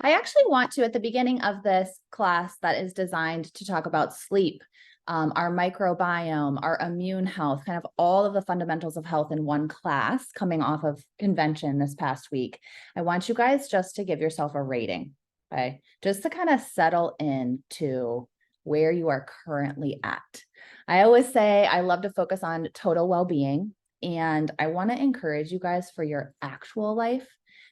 I actually want to, at the beginning of this class that is designed to talk about sleep, our microbiome, our immune health, kind of all of the fundamentals of health in one class coming off of convention this past week. I want you guys just to give yourself a rating, okay? Just to kind of settle into where you are currently at. I always say I love to focus on total well-being, and I want to encourage you guys for your actual life,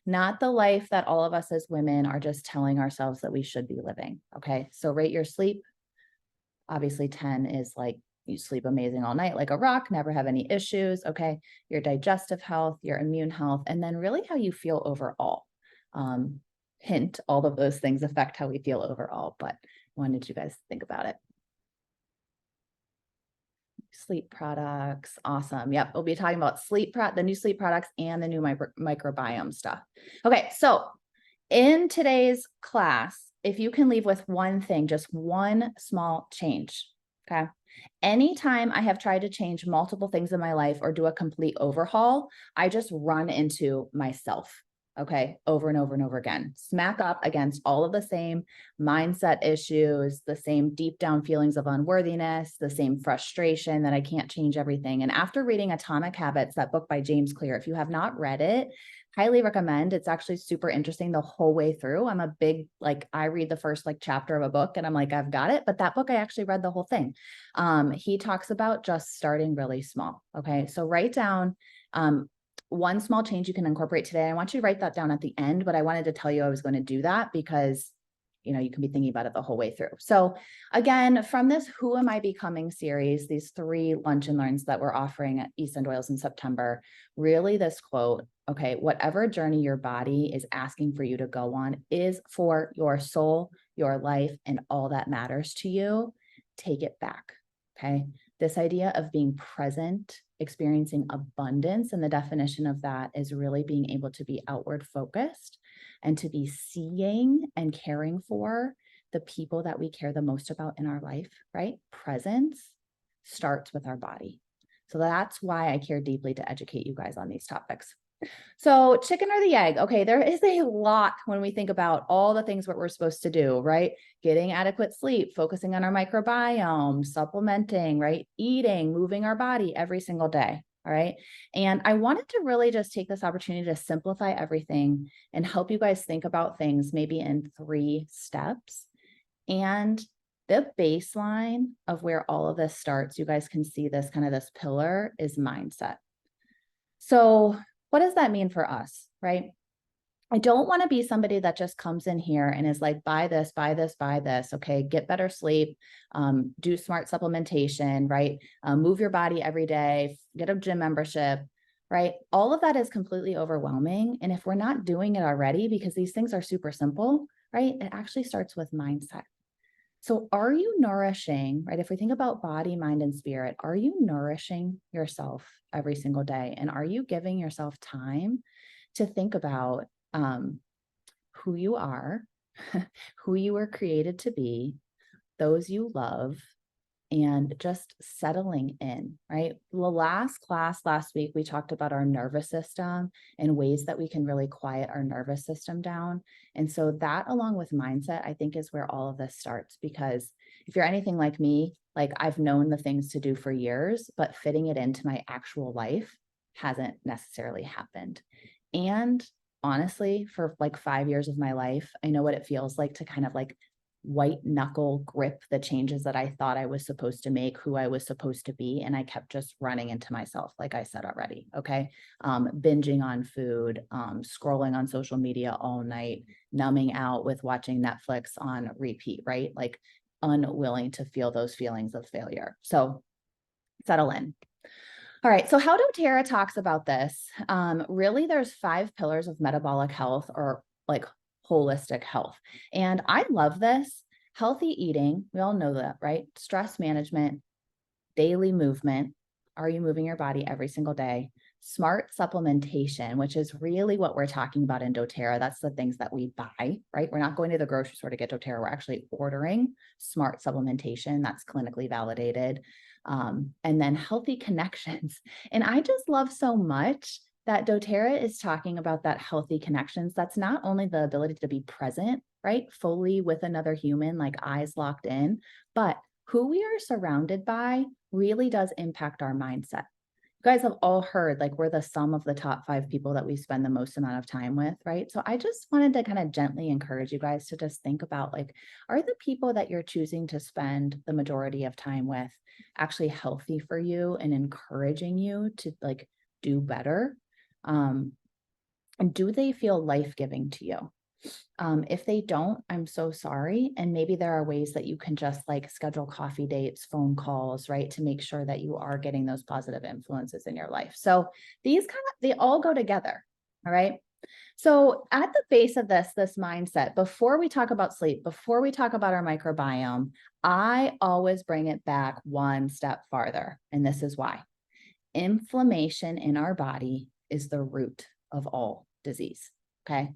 not the life that all of us as women are just telling ourselves that we should be living. Okay. So rate your sleep. Obviously, 10 is like you sleep amazing all night like a rock, never have any issues. Okay. Your digestive health, your immune health, and then really how you feel overall. Hint, all of those things affect how we feel overall, but wanted you guys to think about it. Sleep products. Awesome. Yep. We'll be talking about the new sleep products and the new microbiome stuff. Okay. So in today's class, if you can leave with one thing, just one small change. Okay. Anytime I have tried to change multiple things in my life or do a complete overhaul, I just run into myself. Okay, over and over and over again, smack up against all of the same mindset issues, the same deep down feelings of unworthiness, the same frustration that I can't change everything. And after reading Atomic Habits, that book by James Clear, if you have not read it, highly recommend. It's actually super interesting the whole way through. I'm a big, I read the first chapter of a book and I'm like, I've got it. But that book, I actually read the whole thing. He talks about just starting really small. Okay, so write down one small change you can incorporate today. I want you to write that down at the end, but I wanted to tell you I was going to do that because, you can be thinking about it the whole way through. So again, from this Who Am I Becoming series, these 3 lunch and learns that we're offering at East End Oils in September, really this quote, okay, whatever journey your body is asking for you to go on is for your soul, your life, and all that matters to you. Take it back. Okay. This idea of being present, experiencing abundance, and the definition of that is really being able to be outward focused and to be seeing and caring for the people that we care the most about in our life, right? Presence starts with our body. So that's why I care deeply to educate you guys on these topics. So chicken or the egg? Okay, there is a lot when we think about all the things what we're supposed to do, right? Getting adequate sleep, focusing on our microbiome, supplementing, right? Eating, moving our body every single day. All right. And I wanted to really just take this opportunity to simplify everything and help you guys think about things maybe in 3 steps. And the baseline of where all of this starts, you guys can see this this pillar is mindset. So what does that mean for us, right? I don't want to be somebody that just comes in here and is like, buy this, buy this, buy this. Okay, get better sleep, do smart supplementation, right? Move your body every day, get a gym membership, right? All of that is completely overwhelming. And if we're not doing it already, because these things are super simple, right? It actually starts with mindset. So are you nourishing, right? If we think about body, mind, and spirit, are you nourishing yourself every single day? And are you giving yourself time to think about who you are, who you were created to be, those you love, and just settling in, right? The last class last week, we talked about our nervous system and ways that we can really quiet our nervous system down. And so that, along with mindset, I think is where all of this starts, because if you're anything like me, I've known the things to do for years, but fitting it into my actual life hasn't necessarily happened. And honestly, for 5 years of my life, I know what it feels like to white knuckle grip the changes that I thought I was supposed to make, who I was supposed to be. And I kept just running into myself, like I said already. Okay. Binging on food, scrolling on social media all night, numbing out with watching Netflix on repeat, right? Unwilling to feel those feelings of failure. So settle in. All right. So how doTERRA talks about this? Really, there's 5 pillars of metabolic health, or holistic health. And I love this. Healthy eating, we all know that, right? Stress management, daily movement. Are you moving your body every single day? Smart supplementation, which is really what we're talking about in doTERRA. That's the things that we buy, right? We're not going to the grocery store to get doTERRA. We're actually ordering smart supplementation that's clinically validated. And then healthy connections. And I just love so much that doTERRA is talking about that healthy connections. That's not only the ability to be present, right, fully with another human, like eyes locked in, but who we are surrounded by really does impact our mindset. You guys have all heard, like, we're the sum of the top 5 people that we spend the most amount of time with, right? So I just wanted to kind of gently encourage you guys to just think about, like, are the people that you're choosing to spend the majority of time with actually healthy for you and encouraging you to, like, do better? And do they feel life-giving to you? If they don't, I'm so sorry. And maybe there are ways that you can just like schedule coffee dates, phone calls, right? To make sure that you are getting those positive influences in your life. So these they all go together. All right. So at the base of this mindset, before we talk about sleep, before we talk about our microbiome, I always bring it back one step farther. And this is why. Inflammation in our body is the root of all disease. Okay.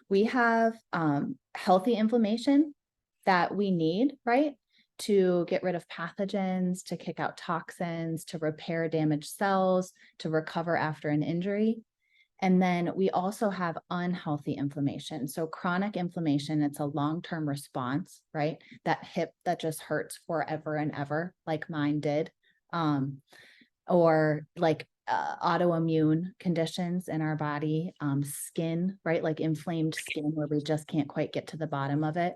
We have healthy inflammation that we need, right? To get rid of pathogens, to kick out toxins, to repair damaged cells, to recover after an injury. And then we also have unhealthy inflammation. So chronic inflammation, it's a long-term response, right? That hip that just hurts forever and ever, like mine did. Or like autoimmune conditions in our body, skin, right? Like inflamed skin where we just can't quite get to the bottom of it.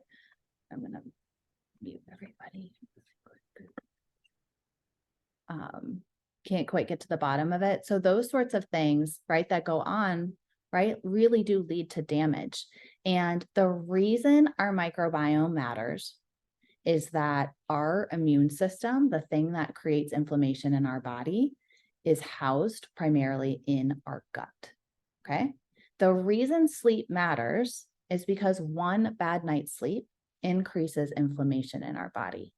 I'm going to mute everybody. Can't quite get to the bottom of it. So those sorts of things, right, that go on, right, really do lead to damage. And the reason our microbiome matters is that our immune system, the thing that creates inflammation in our body, is housed primarily in our gut. Okay. The reason sleep matters is because one bad night's sleep increases inflammation in our body.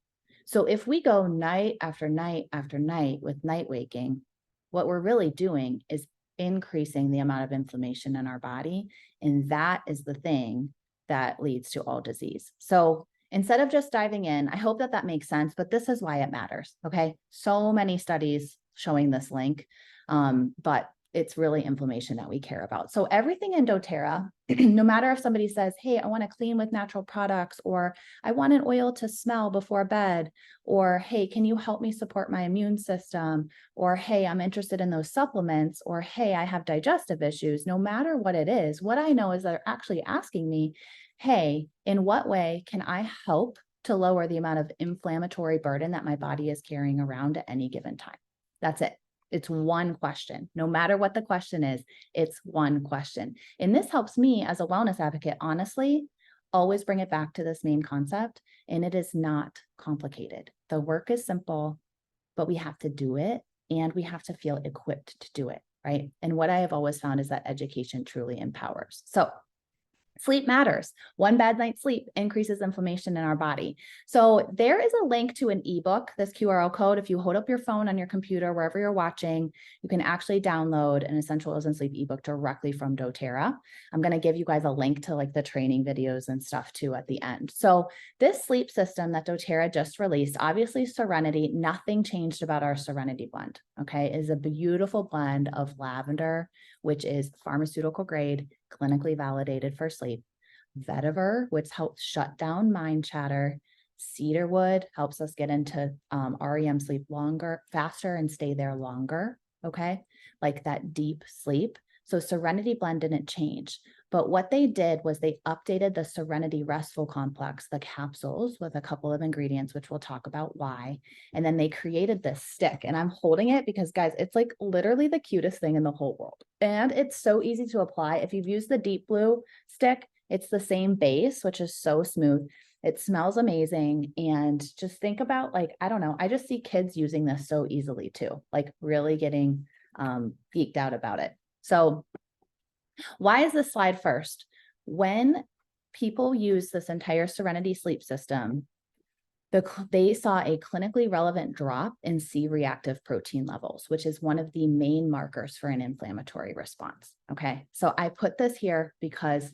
So if we go night after night after night with night waking, what we're really doing is increasing the amount of inflammation in our body. And that is the thing that leads to all disease. So instead of just diving in, I hope that makes sense, but this is why it matters. Okay. So many studies showing this link, but it's really inflammation that we care about. So everything in doTERRA, no matter if somebody says, hey, I want to clean with natural products, or I want an oil to smell before bed, or hey, can you help me support my immune system? Or hey, I'm interested in those supplements, or hey, I have digestive issues. No matter what it is, what I know is they're actually asking me, hey, in what way can I help to lower the amount of inflammatory burden that my body is carrying around at any given time? That's it. It's one question. No matter what the question is, it's one question. And this helps me as a wellness advocate, honestly, always bring it back to this main concept. And it is not complicated. The work is simple, but we have to do it and we have to feel equipped to do it, right? And what I have always found is that education truly empowers. So sleep matters. One bad night's sleep increases inflammation in our body. So there is a link to an ebook, this QRL code. If you hold up your phone on your computer, wherever you're watching, you can actually download an Essential Oils and Sleep ebook directly from doTERRA. I'm going to give you guys a link to like the training videos and stuff too at the end. So this sleep system that doTERRA just released, obviously Serenity, nothing changed about our Serenity blend, okay, is a beautiful blend of lavender, which is pharmaceutical grade, clinically validated for sleep. Vetiver, which helps shut down mind chatter. Cedarwood helps us get into REM sleep longer, faster, and stay there longer. Okay, like that deep sleep. So Serenity blend didn't change, but what they did was they updated the Serenity Restful Complex, the capsules, with a couple of ingredients, which we'll talk about why. And then they created this stick, and I'm holding it because, guys, it's like literally the cutest thing in the whole world. And it's so easy to apply. If you've used the Deep Blue stick, it's the same base, which is so smooth. It smells amazing. And just think about, like, I don't know, I just see kids using this so easily too, like really getting geeked out about it. So why is this slide first? When people use this entire Serenity sleep system, they saw a clinically relevant drop in C-reactive protein levels, which is one of the main markers for an inflammatory response. Okay, so I put this here because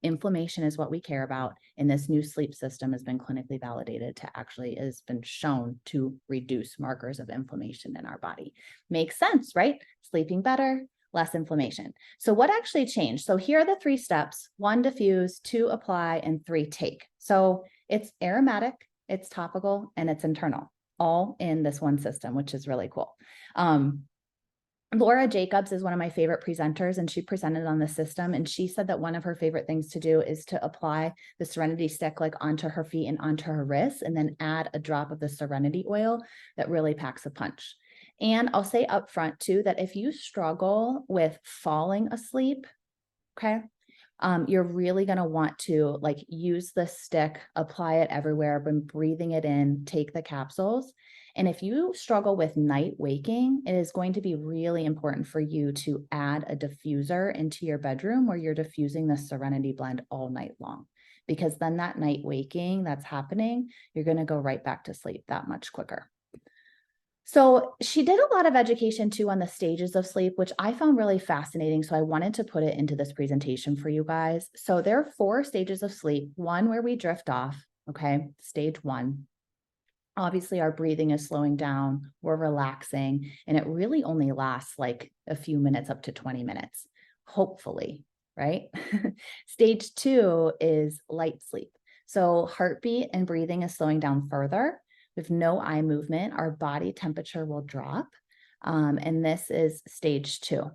inflammation is what we care about, and this new sleep system has been clinically validated to actually has been shown to reduce markers of inflammation in our body. Makes sense, right? Sleeping better, less inflammation. So what actually changed? So here are the 3 steps: 1, diffuse; 2, apply; and 3, take. So it's aromatic, it's topical, and it's internal, all in this one system, which is really cool. Laura Jacobs is one of my favorite presenters, and she presented on the system. And she said that one of her favorite things to do is to apply the Serenity stick like onto her feet and onto her wrists, and then add a drop of the Serenity oil that really packs a punch. And I'll say up front too, that if you struggle with falling asleep, okay, you're really going to want to like use the stick, apply it everywhere, been breathing it in, take the capsules. And if you struggle with night waking, it is going to be really important for you to add a diffuser into your bedroom where you're diffusing the Serenity blend all night long, because then that night waking that's happening, you're going to go right back to sleep that much quicker. So she did a lot of education too on the stages of sleep, which I found really fascinating. So I wanted to put it into this presentation for you guys. So there are 4 stages of sleep. 1 where we drift off, okay, stage 1. Obviously, our breathing is slowing down, we're relaxing, and it really only lasts like a few minutes up to 20 minutes, hopefully, right? Stage 2 is light sleep. So heartbeat and breathing is slowing down further. With no eye movement, our body temperature will drop. And this is stage 2.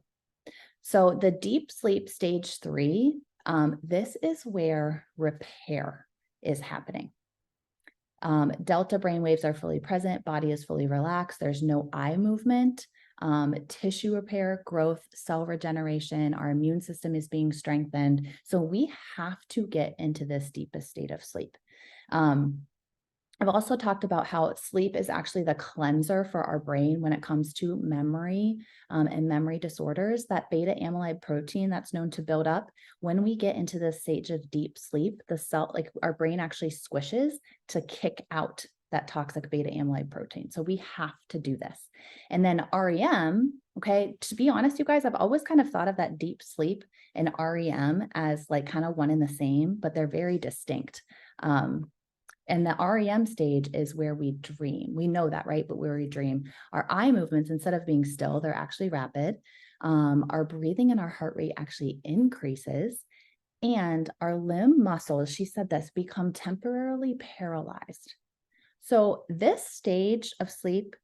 So the deep sleep, stage 3, this is where repair is happening. Delta brain waves are fully present, body is fully relaxed, there's no eye movement, tissue repair, growth, cell regeneration, our immune system is being strengthened. So we have to get into this deepest state of sleep. I've also talked about how sleep is actually the cleanser for our brain when it comes to memory and memory disorders. That beta amyloid protein that's known to build up when we get into this stage of deep sleep, the cell, like our brain actually squishes to kick out that toxic beta amyloid protein. So we have to do this. And then REM, okay, to be honest, you guys, I've always kind of thought of that deep sleep and REM as like kind of one and the same, but they're very distinct. And the REM stage is where we dream. We know that, right? But where we dream, our eye movements, instead of being still, they're actually rapid. Our breathing and our heart rate actually increases. And our limb muscles, she said this, become temporarily paralyzed. So this stage of sleep,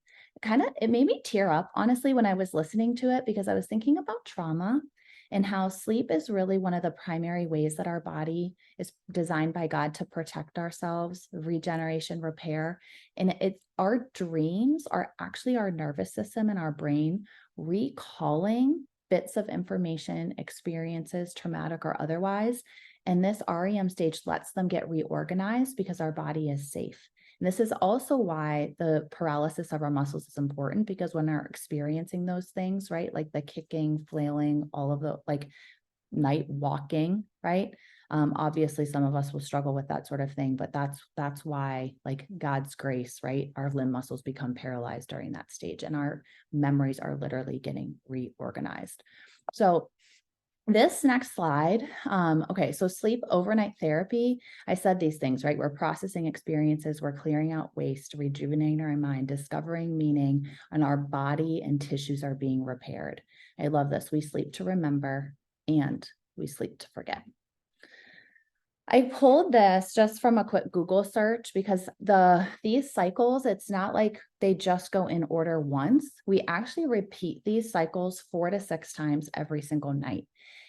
it made me tear up, honestly, when I was listening to it, because I was thinking about trauma and how sleep is really one of the primary ways that our body is designed by God to protect ourselves, regeneration, repair. And it's our dreams are actually our nervous system and our brain recalling bits of information, experiences, traumatic or otherwise. And this REM stage lets them get reorganized because our body is safe. And this is also why the paralysis of our muscles is important, because when we're experiencing those things, right, like the kicking, flailing, all of the like night walking, right? Obviously, some of us will struggle with that sort of thing, but that's why, like God's grace, right? Our limb muscles become paralyzed during that stage, and our memories are literally getting reorganized. So this next slide, okay, so sleep overnight therapy. I said these things, right? We're processing experiences, we're clearing out waste, rejuvenating our mind, discovering meaning, and our body and tissues are being repaired. I love this. We sleep to remember and we sleep to forget. I pulled this just from a quick Google search because these cycles, it's not like they just go in order once. We actually repeat these cycles 4 to 6 times every single night.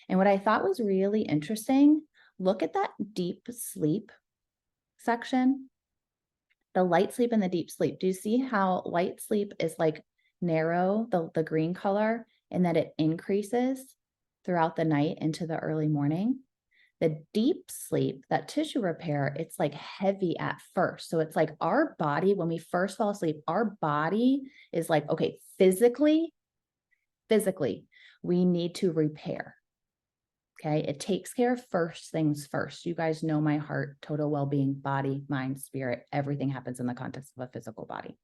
And what I thought was really interesting, look at that deep sleep section, the light sleep and the deep sleep. Do you see how light sleep is like narrow, the green color, and that it increases throughout the night into the early morning? The deep sleep, that tissue repair, it's like heavy at first. So it's like our body, when we first fall asleep, our body is like, okay, physically, we need to repair. Okay, it takes care of first things first. You guys know my heart, total well-being, body, mind, spirit, everything happens in the context of a physical body.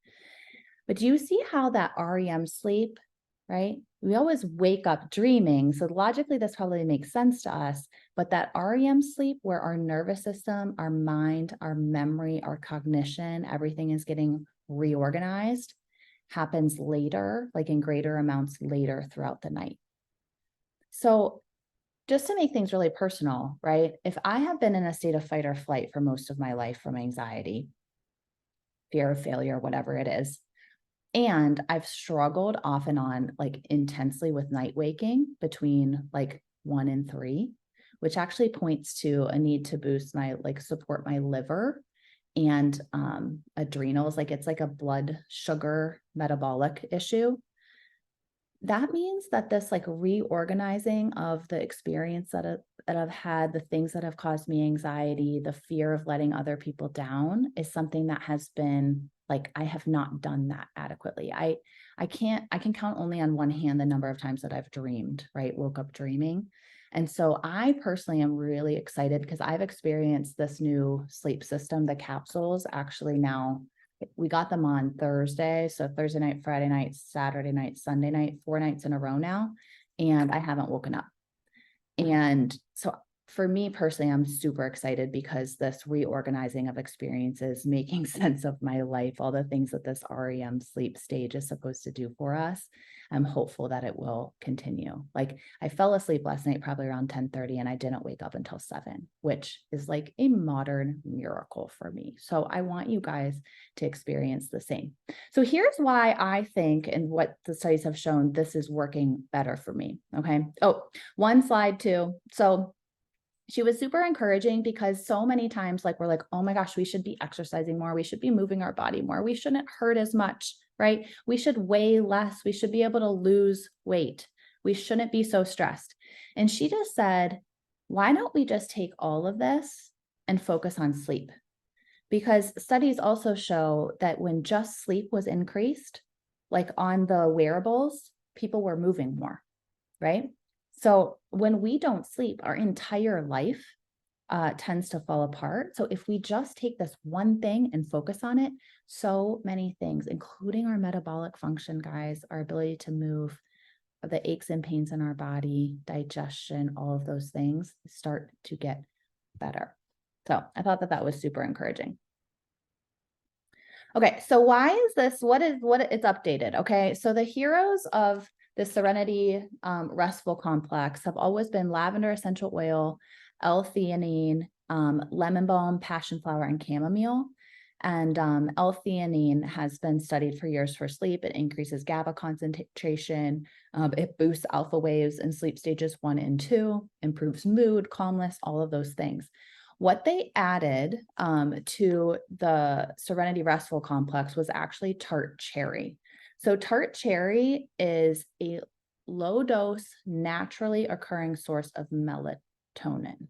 But do you see how that REM sleep, right? We always wake up dreaming. So logically, this probably makes sense to us, but that REM sleep where our nervous system, our mind, our memory, our cognition, everything is getting reorganized, happens later, like in greater amounts later throughout the night. So just to make things really personal, right? If I have been in a state of fight or flight for most of my life from anxiety, fear of failure, whatever it is, and I've struggled off and on like intensely with night waking between like 1 and 3, which actually points to a need to boost my like support my liver and adrenals. Like it's like a blood sugar metabolic issue. That means that this like reorganizing of the experience that I've had, the things that have caused me anxiety, the fear of letting other people down is something that has been like, I have not done that adequately. I can count only on one hand the number of times that I've dreamed, right? Woke up dreaming. And so I personally am really excited because I've experienced this new sleep system, the capsules actually now. We got them on Thursday. So Thursday night, Friday night, Saturday night, Sunday night, 4 nights in a row now. And I haven't woken up. And so for me personally, I'm super excited because this reorganizing of experiences, making sense of my life, all the things that this REM sleep stage is supposed to do for us, I'm hopeful that it will continue. Like I fell asleep last night, probably around 10:30, and I didn't wake up until 7, which is like a modern miracle for me. So I want you guys to experience the same. So here's why I think, and what the studies have shown, this is working better for me. Okay. Oh, one slide too. So she was super encouraging because so many times, like, we're like, oh my gosh, we should be exercising more. We should be moving our body more. We shouldn't hurt as much, right? We should weigh less. We should be able to lose weight. We shouldn't be so stressed. And she just said, why don't we just take all of this and focus on sleep? Because studies also show that when just sleep was increased, like on the wearables, people were moving more, right? So when we don't sleep, our entire life tends to fall apart. So if we just take this one thing and focus on it, so many things, including our metabolic function, guys, our ability to move, the aches and pains in our body, digestion, all of those things start to get better. So I thought that that was super encouraging. Okay, so why is this? What it's updated? Okay, so the heroes of the Serenity Restful Complex have always been lavender essential oil, L-theanine, lemon balm, passion flower, and chamomile. And L-theanine has been studied for years for sleep. It increases GABA concentration. It boosts alpha waves in sleep stages 1 and 2, improves mood, calmness, all of those things. What they added to the Serenity Restful Complex was actually tart cherry. So tart cherry is a low dose, naturally occurring source of melatonin.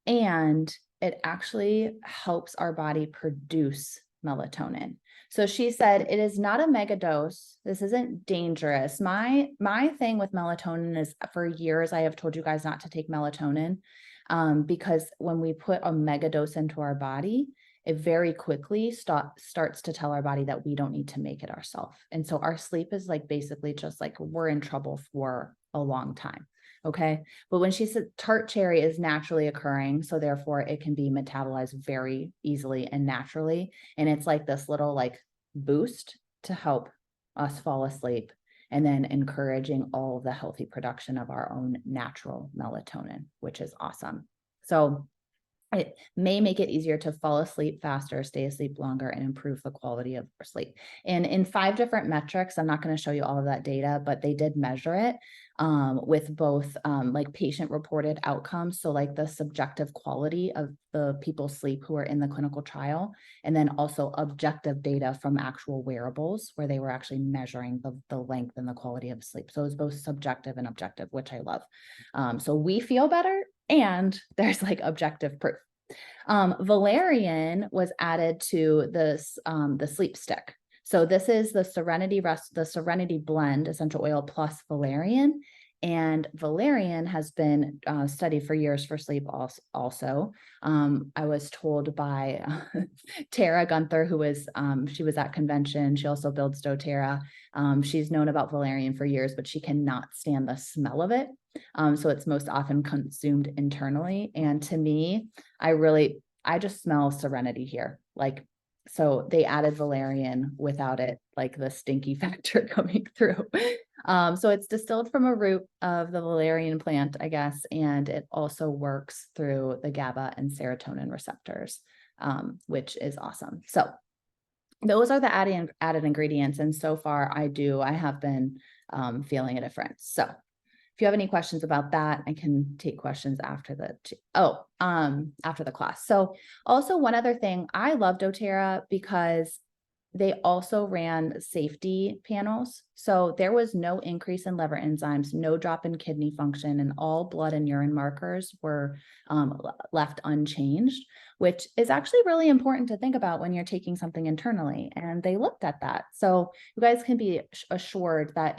And it actually helps our body produce melatonin. So she said, it is not a mega dose. This isn't dangerous. My thing with melatonin is, for years, I have told you guys not to take melatonin because when we put a mega dose into our body, it very quickly starts to tell our body that we don't need to make it ourselves. And so our sleep is like basically just like we're in trouble for a long time. Okay. But when she said tart cherry is naturally occurring, so therefore it can be metabolized very easily and naturally. And it's like this little like boost to help us fall asleep, and then encouraging all the healthy production of our own natural melatonin, which is awesome. So it may make it easier to fall asleep faster, stay asleep longer, and improve the quality of our sleep. And in 5 different metrics, I'm not going to show you all of that data, but they did measure it with both like patient reported outcomes. So like the subjective quality of the people's sleep who are in the clinical trial, and then also objective data from actual wearables where they were actually measuring the length and the quality of sleep. So it's both subjective and objective, which I love. So we feel better, and there's like objective proof. Valerian was added to this, the sleep stick. So this is the Serenity Blend essential oil plus valerian. And valerian has been studied for years for sleep also. I was told by Tara Gunther, who was, she was at convention. She also builds doTERRA. She's known about valerian for years, but she cannot stand the smell of it. So it's most often consumed internally. And to me, I just smell serenity here. Like, so they added valerian without it, like the stinky factor coming through. So it's distilled from a root of the valerian plant, I guess, and it also works through the GABA and serotonin receptors, which is awesome. So those are the added ingredients. And so far I have been feeling a difference. So if you have any questions about that, I can take questions after the class. So also one other thing, I love doTERRA because they also ran safety panels. So there was no increase in liver enzymes, no drop in kidney function, and all blood and urine markers were left unchanged, which is actually really important to think about when you're taking something internally. And they looked at that. So you guys can be assured that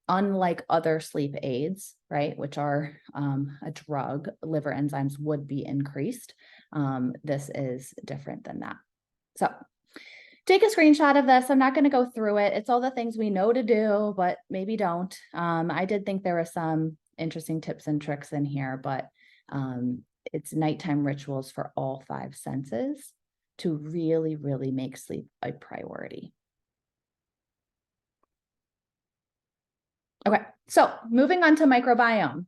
unlike other sleep aids, right, which are a drug, liver enzymes would be increased. This is different than that. So take a screenshot of this. I'm not going to go through it. It's all the things we know to do, but maybe don't. I did think there were some interesting tips and tricks in here, but it's nighttime rituals for all 5 senses to really, really make sleep a priority. Okay, so moving on to microbiome.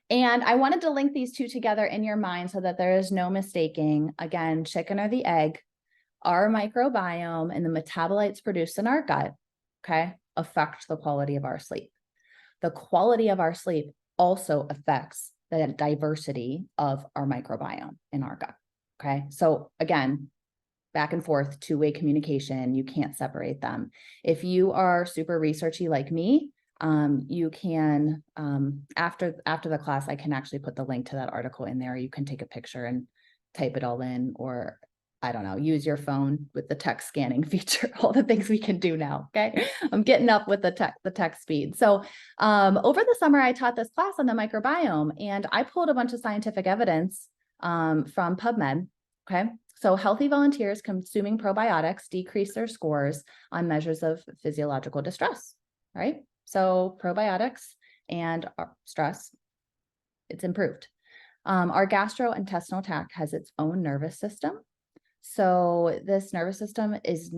And I wanted to link these two together in your mind so that there is no mistaking. Again, chicken or the egg, our microbiome and the metabolites produced in our gut, okay, affect the quality of our sleep. The quality of our sleep also affects the diversity of our microbiome in our gut, okay? So again, back and forth, two-way communication, you can't separate them. If you are super researchy like me, you can, after the class, I can actually put the link to that article in there. You can take a picture and type it all in, or I don't know, use your phone with the text scanning feature, all the things we can do now, okay? I'm getting up with the text speed. So over the summer, I taught this class on the microbiome, and I pulled a bunch of scientific evidence from PubMed, okay? So healthy volunteers consuming probiotics decrease their scores on measures of physiological distress, right? So probiotics and stress, it's improved. Our gastrointestinal tract has its own nervous system. So this nervous system is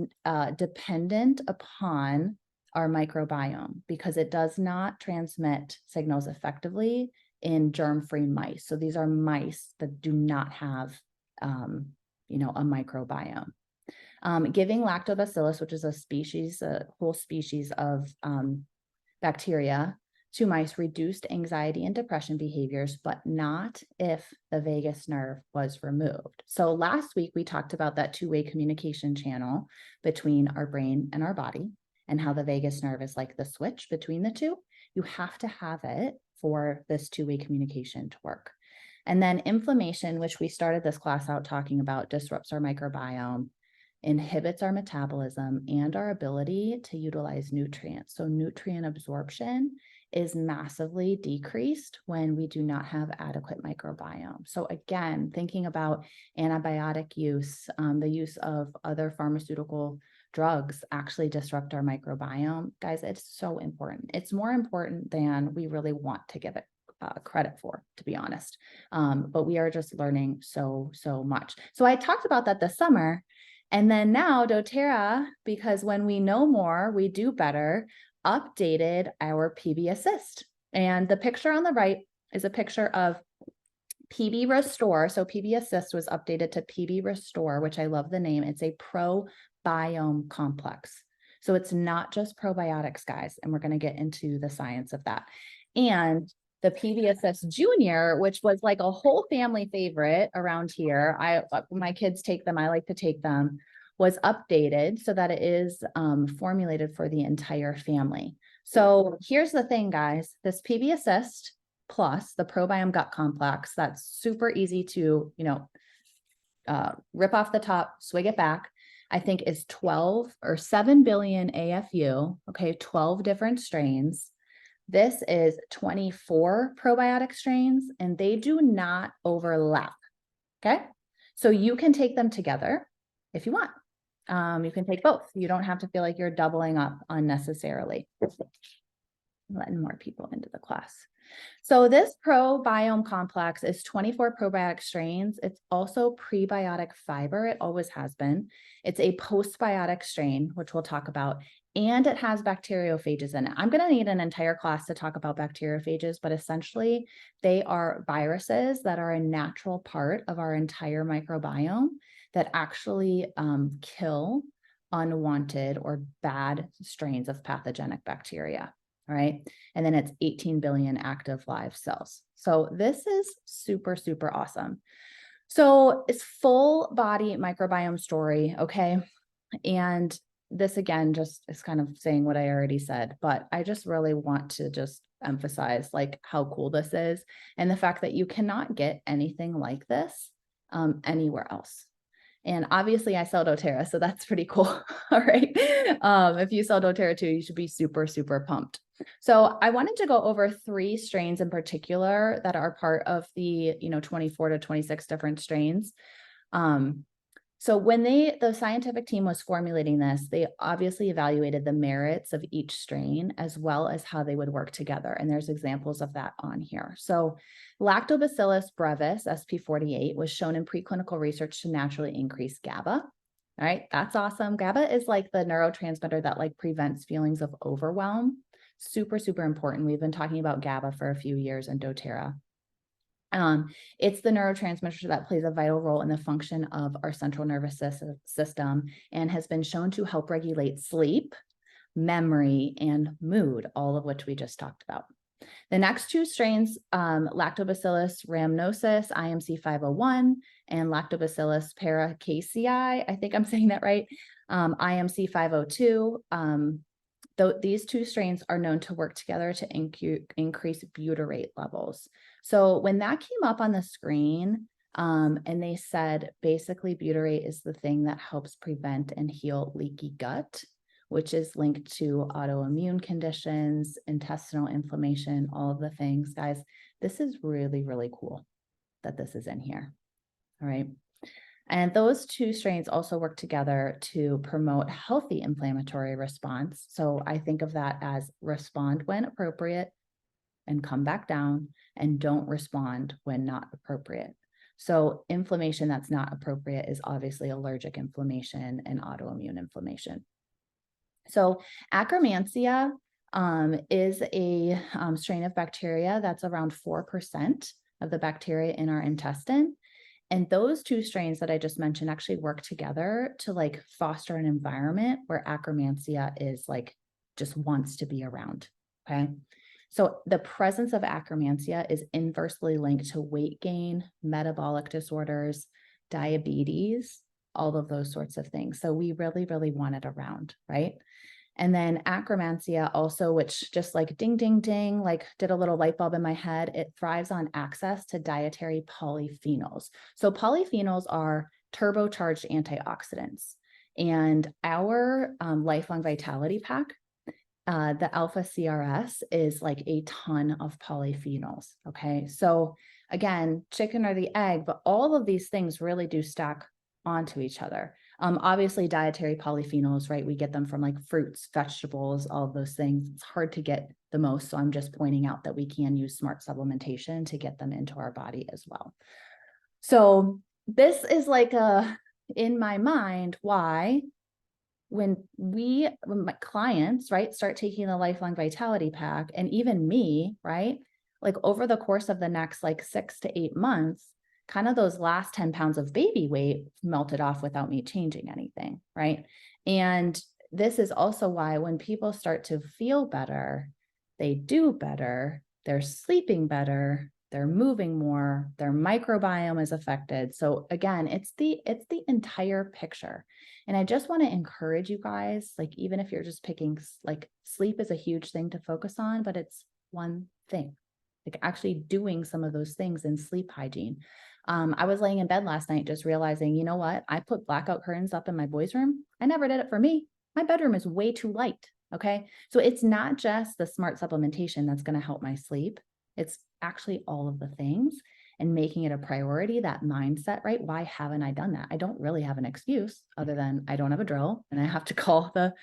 dependent upon our microbiome because it does not transmit signals effectively in germ-free mice. So these are mice that do not have a microbiome. Giving lactobacillus, which is a whole species of bacteria, to mice reduced anxiety and depression behaviors, but not if the vagus nerve was removed. So last week, we talked about that two-way communication channel between our brain and our body and how the vagus nerve is like the switch between the two. You have to have it for this two-way communication to work. And then inflammation, which we started this class out talking about, disrupts our microbiome, inhibits our metabolism and our ability to utilize nutrients. So nutrient absorption is massively decreased when we do not have adequate microbiome. So again, thinking about antibiotic use, the use of other pharmaceutical drugs actually disrupt our microbiome. Guys, it's so important. It's more important than we really want to give it credit for, to be honest. But we are just learning so much. So I talked about that this summer. And then now doTERRA, because when we know more, we do better, updated our PB Assist. And the picture on the right is a picture of PB Restore. So PB Assist was updated to PB Restore, which I love the name. It's a probiome complex. So it's not just probiotics, guys, and we're going to get into the science of that. And the PB Assist Junior, which was like a whole family favorite around here. My kids take them. I like to take them. Was updated so that it is formulated for the entire family. So here's the thing, guys. This PB Assist plus the probiome gut complex, that's super easy to, rip off the top, swig it back. I think is 12 or 7 billion AFU. Okay, 12 different strains. This is 24 probiotic strains, and they do not overlap, okay? So you can take them together if you want. You can take both. You don't have to feel like you're doubling up unnecessarily. Letting more people into the class. So this probiome complex is 24 probiotic strains. It's also prebiotic fiber. It always has been. It's a postbiotic strain, which we'll talk about, and it has bacteriophages in it. I'm going to need an entire class to talk about bacteriophages, but essentially they are viruses that are a natural part of our entire microbiome that actually kill unwanted or bad strains of pathogenic bacteria, right? And then it's 18 billion active live cells. So this is super, super awesome. So it's full body microbiome story, okay? And this again just is kind of saying what I already said, but I just really want to just emphasize like how cool this is and the fact that you cannot get anything like this anywhere else. And obviously I sell doTERRA, so that's pretty cool. All right. If you sell doTERRA too, you should be super, super pumped. So I wanted to go over 3 strains in particular that are part of the, 24 to 26 different strains. So when the scientific team was formulating this, they obviously evaluated the merits of each strain as well as how they would work together. And there's examples of that on here. So Lactobacillus brevis, SP48, was shown in preclinical research to naturally increase GABA. All right, that's awesome. GABA is like the neurotransmitter that like prevents feelings of overwhelm. Super, super important. We've been talking about GABA for a few years in doTERRA. It's the neurotransmitter that plays a vital role in the function of our central nervous system and has been shown to help regulate sleep, memory, and mood, all of which we just talked about. The next 2 strains, Lactobacillus rhamnosus, IMC501, and Lactobacillus paracasei, I think I'm saying that right, IMC502. These 2 strains are known to work together to increase butyrate levels. So when that came up on the screen, and they said basically butyrate is the thing that helps prevent and heal leaky gut, which is linked to autoimmune conditions, intestinal inflammation, all of the things, guys. This is really, really cool that this is in here. All right. And those 2 strains also work together to promote healthy inflammatory response. So I think of that as respond when appropriate and come back down, and don't respond when not appropriate. So inflammation that's not appropriate is obviously allergic inflammation and autoimmune inflammation. So Akkermansia is a strain of bacteria that's around 4% of the bacteria in our intestine. And those 2 strains that I just mentioned actually work together to like foster an environment where Akkermansia is like just wants to be around. Okay. So the presence of Akkermansia is inversely linked to weight gain, metabolic disorders, diabetes, all of those sorts of things. So we really, really want it around, right? And then Akkermansia also, which just like ding, ding, ding, like did a little light bulb in my head, it thrives on access to dietary polyphenols. So polyphenols are turbocharged antioxidants. And our Lifelong Vitality Pack, the Alpha CRS is like a ton of polyphenols, okay? So again, chicken or the egg, but all of these things really do stack onto each other. Obviously dietary polyphenols, right? We get them from like fruits, vegetables, all of those things. It's hard to get the most. So I'm just pointing out that we can use smart supplementation to get them into our body as well. So this is like in my mind, why when my clients, right, start taking the Lifelong Vitality Pack, and even me, right, like over the course of the next like 6 to 8 months, kind of those last 10 pounds of baby weight melted off without me changing anything, right? And this is also why when people start to feel better, they do better, they're sleeping better, they're moving more, their microbiome is affected. So again, it's the entire picture. And I just want to encourage you guys, like, even if you're just picking, like, sleep is a huge thing to focus on, but it's one thing, like actually doing some of those things in sleep hygiene. I was laying in bed last night, just realizing, you know what? I put blackout curtains up in my boys' room. I never did it for me. My bedroom is way too light. Okay. So it's not just the smart supplementation that's going to help my sleep. It's actually all of the things and making it a priority, that mindset, right? Why haven't I done that? I don't really have an excuse other than I don't have a drill and I have to call the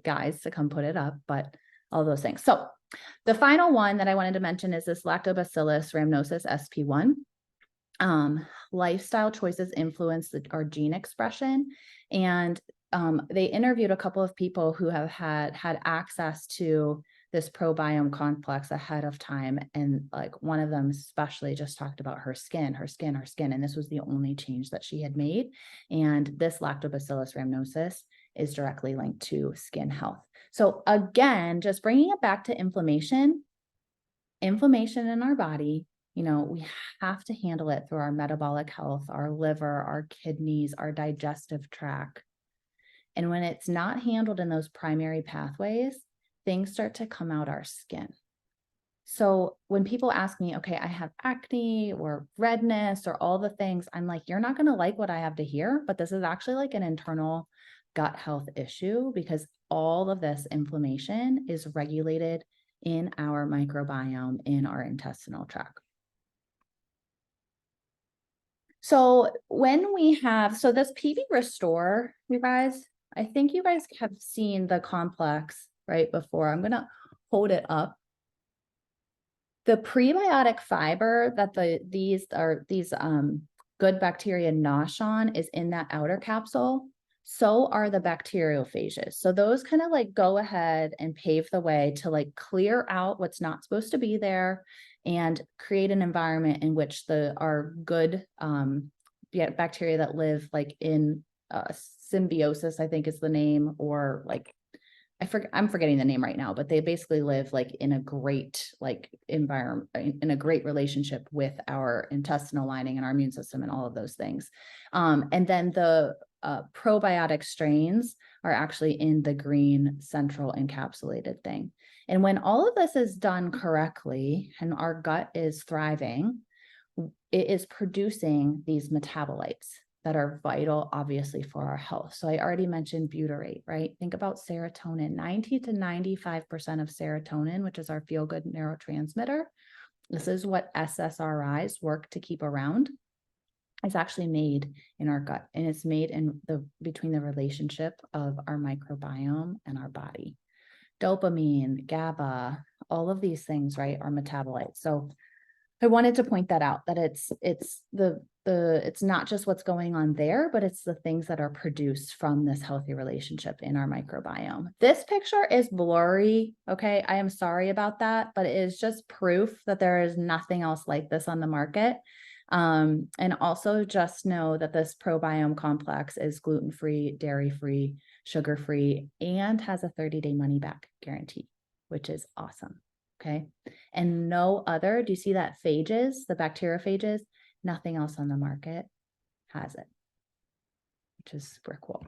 guys to come put it up, but all those things. So the final one that I wanted to mention is this Lactobacillus rhamnosus SP1. Lifestyle choices influence our gene expression. And they interviewed a couple of people who have had access to this probiome complex ahead of time. And like one of them especially just talked about her skin. And this was the only change that she had made. And this lactobacillus rhamnosus is directly linked to skin health. So again, just bringing it back to inflammation in our body, we have to handle it through our metabolic health, our liver, our kidneys, our digestive tract. And when it's not handled in those primary pathways, things start to come out our skin. So when people ask me, okay, I have acne or redness or all the things, I'm like, you're not going to like what I have to hear, but this is actually like an internal gut health issue because all of this inflammation is regulated in our microbiome, in our intestinal tract. So when we have, so this PV Restore, you guys, I think you guys have seen the complex right before. I'm going to hold it up. The prebiotic fiber that these good bacteria nosh on is in that outer capsule. So are the bacteriophages. So those kind of like go ahead and pave the way to like clear out what's not supposed to be there and create an environment in which our good bacteria that live like in symbiosis, I think is the name, or like I'm forgetting the name right now, but they basically live like in a great like environment, in a great relationship with our intestinal lining and our immune system and all of those things. And then the probiotic strains are actually in the green central encapsulated thing. And when all of this is done correctly and our gut is thriving, it is producing these metabolites that are vital, obviously, for our health. So I already mentioned butyrate, right? Think about serotonin. 90 to 95% of serotonin, which is our feel-good neurotransmitter, this is what SSRIs work to keep around. It's actually made in our gut, and it's made between the relationship of our microbiome and our body. Dopamine, GABA, all of these things, right, are metabolites. So I wanted to point that out, that it's not just what's going on there, but it's the things that are produced from this healthy relationship in our microbiome. This picture is blurry. Okay. I am sorry about that, but it is just proof that there is nothing else like this on the market. And also just know that this probiome complex is gluten-free, dairy-free, sugar-free, and has a 30-day money-back guarantee, which is awesome. Okay. And no other, do you see that phages, the bacteriophages? Nothing else on the market has it, which is super cool.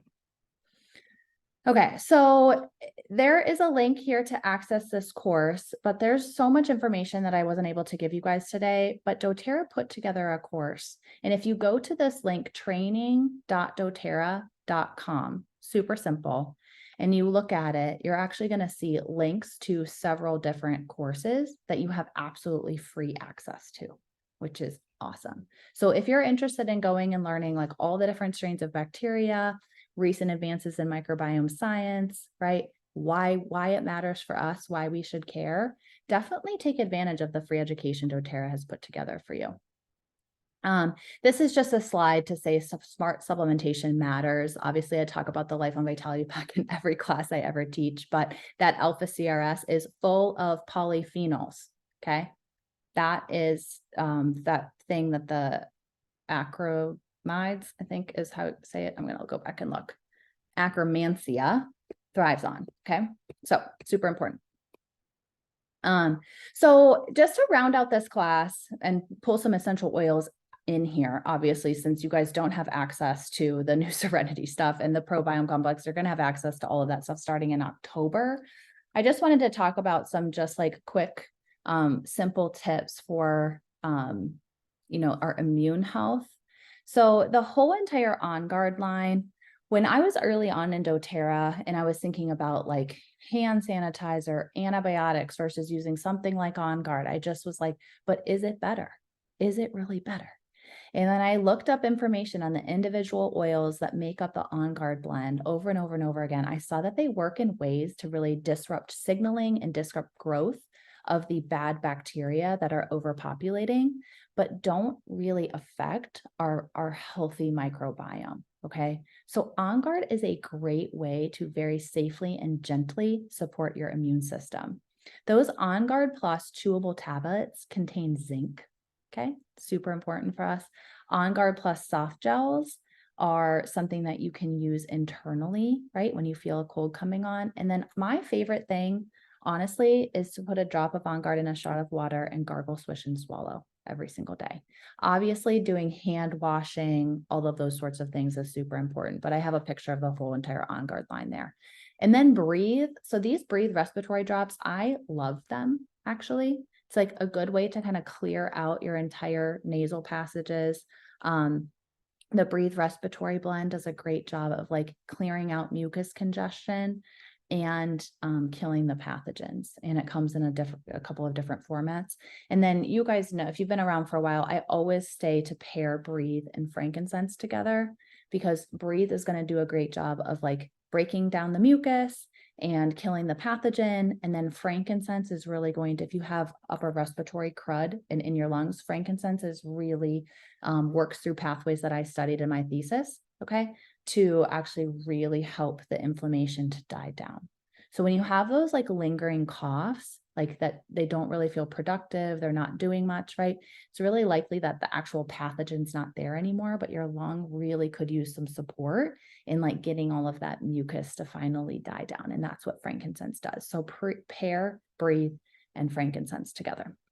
Okay, so there is a link here to access this course, but there's so much information that I wasn't able to give you guys today, but doTERRA put together a course. And if you go to this link, training.doterra.com, super simple, and you look at it, you're actually going to see links to several different courses that you have absolutely free access to, which is awesome. So if you're interested in going and learning like all the different strains of bacteria, recent advances in microbiome science, right? Why it matters for us, why we should care, definitely take advantage of the free education doTERRA has put together for you. This is just a slide to say smart supplementation matters. Obviously, I talk about the Life on Vitality Pack in every class I ever teach, but that alpha CRS is full of polyphenols, okay? That is that thing that the acromyces, I think is how to say it. I'm going to go back and look. Akkermansia thrives on, okay? So super important. So just to round out this class and pull some essential oils in here, obviously, since you guys don't have access to the new Serenity stuff and the probiome complex, you're going to have access to all of that stuff starting in October. I just wanted to talk about some just like quick, simple tips for, our immune health. So the whole entire On Guard line, when I was early on in doTERRA and I was thinking about like hand sanitizer, antibiotics versus using something like On Guard, I just was like, but is it better? Is it really better? And then I looked up information on the individual oils that make up the On Guard blend over and over and over again. I saw that they work in ways to really disrupt signaling and disrupt growth of the bad bacteria that are overpopulating, but don't really affect our healthy microbiome. Okay. So On Guard is a great way to very safely and gently support your immune system. Those On Guard Plus chewable tablets contain zinc. Okay. Super important for us. On Guard Plus soft gels are something that you can use internally, right? When you feel a cold coming on. And then my favorite thing, honestly, is to put a drop of On Guard in a shot of water and gargle, swish, and swallow every single day. Obviously, doing hand washing, all of those sorts of things is super important, but I have a picture of the whole entire On Guard line there. And then Breathe. So these Breathe respiratory drops, I love them actually. It's like a good way to kind of clear out your entire nasal passages. The Breathe Respiratory Blend does a great job of like clearing out mucus congestion and killing the pathogens. And it comes in a couple of different formats. And then you guys know, if you've been around for a while, I always say to pair Breathe and frankincense together, because Breathe is going to do a great job of like breaking down the mucus and killing the pathogen. And then frankincense is really going to, if you have upper respiratory crud in your lungs, frankincense is really works through pathways that I studied in my thesis, okay, to actually really help the inflammation to die down. So when you have those like lingering coughs, like that they don't really feel productive, they're not doing much, right? It's really likely that the actual pathogen's not there anymore, but your lung really could use some support in like getting all of that mucus to finally die down. And that's what frankincense does. So pair, Breathe, and frankincense together.